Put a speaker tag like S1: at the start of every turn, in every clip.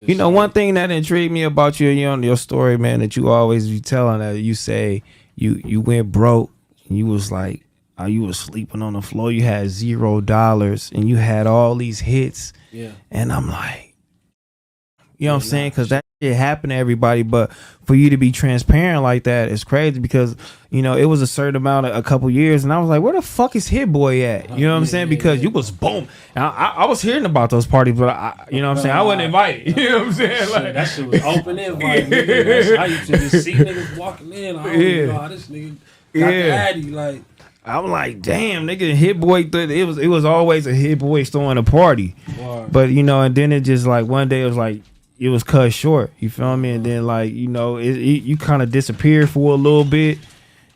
S1: You know, one thing that intrigued me about you, your story, man, that you always be telling, that you say you went broke and you was like, you was sleeping on the floor, you had $0 and you had all these hits.
S2: Yeah.
S1: And I'm like, you know what I'm saying? Because that shit happened to everybody. But for you to be transparent like that is crazy, because, it was a certain amount of a couple years. And I was like, where the fuck is Hit Boy at? You know what I'm saying? Because you was boom. And I was hearing about those parties, but you know what I'm saying? I wasn't invited. You know what I'm saying? Like,
S2: that shit was open invite. Nigga. I used to just see niggas walking in. I don't even know how this nigga got the Addy. Like,
S1: I'm like, damn, nigga, Hit Boy. It was always a Hit Boy throwing a party. Wow. But, and then it just like one day it was like, it was cut short, you feel me? And then like, you kind of disappeared for a little bit,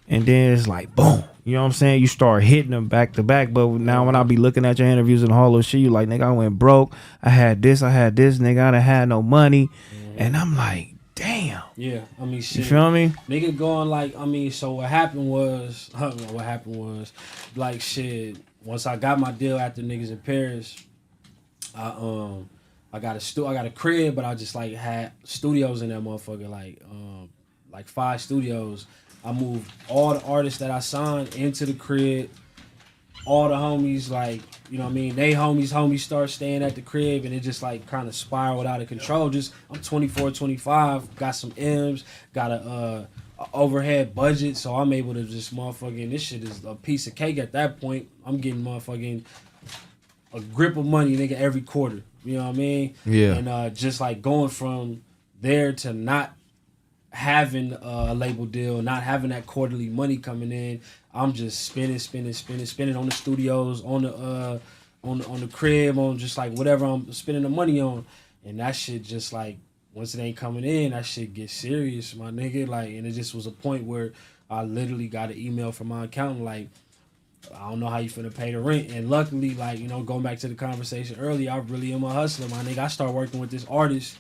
S1: and then it's like boom, you know what I'm saying? You start hitting them back to back. But now when I be looking at your interviews and all those shit, you like, nigga, I went broke, I had this, nigga, I done had no money. And I'm like, damn.
S2: Yeah, I mean, shit.
S1: You feel me?
S2: Nigga going like, so what happened was, like, shit, once I got my deal after niggas in Paris, I got a crib, but I just like had studios in that motherfucker, like 5 studios. I moved all the artists that I signed into the crib. All the homies, like, you know what I mean? They homies start staying at the crib, and it just like kind of spiraled out of control. I'm 24, 25, got some M's, got a overhead budget, so I'm able to just motherfucking, this shit is a piece of cake at that point. I'm getting motherfucking a grip of money, nigga, every quarter. You know what I mean?
S1: Yeah.
S2: And just like going from there to not having a label deal, not having that quarterly money coming in, I'm just spending on the studios, on the crib, on just like whatever I'm spending the money on. And that shit just like, once it ain't coming in, that shit gets serious, my nigga. Like, and it just was a point where I literally got an email from my accountant like, I don't know how you finna pay the rent. And luckily, like, going back to the conversation earlier, I really am a hustler, my nigga. I started working with this artist,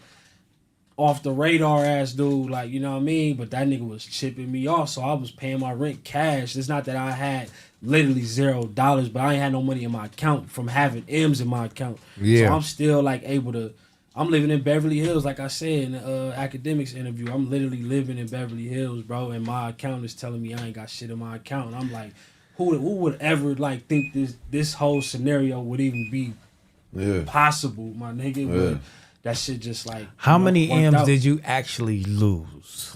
S2: off the radar ass dude, like, you know what I mean? But that nigga was chipping me off, so I was paying my rent cash. It's not that I had literally $0, but I ain't had no money in my account from having M's in my account. Yeah. So I'm still like able to, I'm living in Beverly Hills, like I said in the academics interview. I'm literally living in Beverly Hills, bro, and my account is telling me I ain't got shit in my account. And I'm like, who would ever like think this whole scenario would even be possible, my nigga? But that shit just like,
S1: how many M's did you actually lose?